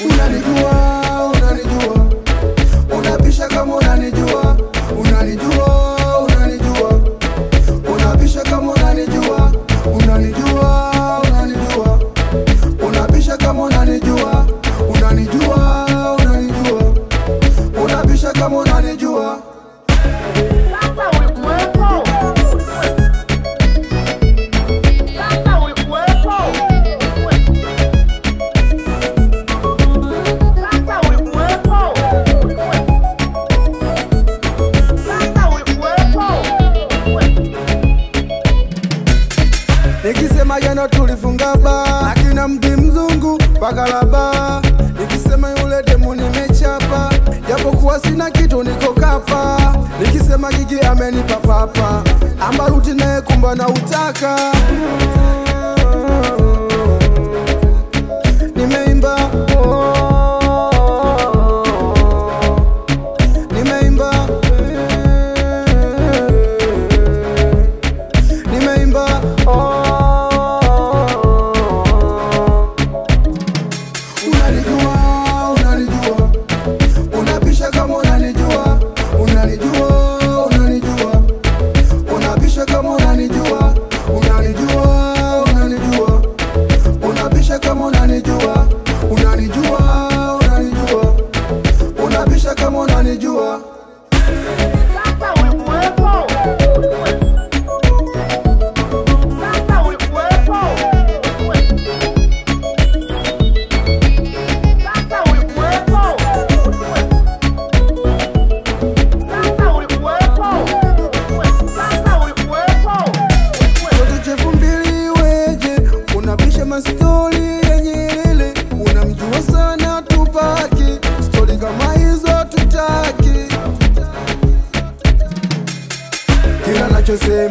Unanijua, unanijua, unapisha kama unanijua. Unanijua, unanijua, unapisha kama unanijua. Unanijua, unanijua, unapisha kama unanijua. Unanijua, unanijua, unapisha kama unanijua. Nikisema jana tulifunga ba, akina mti mzungu pakalaba. Nikisema yule demu nimechapa, japo kuwa sina kitu niko kapa. Nikisema Gigi amenipa papa, Ambaruti naye kumba na utaka. Nimeimba, nimeimba, nimeimba. Unanijua, unanijua, unapisha kama unanijua. Unanijua, unanijua, unapisha kama unanijua. Unanijua, unanijua, unapisha kama unanijua. Unanijua, unanijua, unapisha kama unanijua. Mastori yenye ile, unamjua sana Tupaki. Stori kama hizo tutaki. Kila nachosema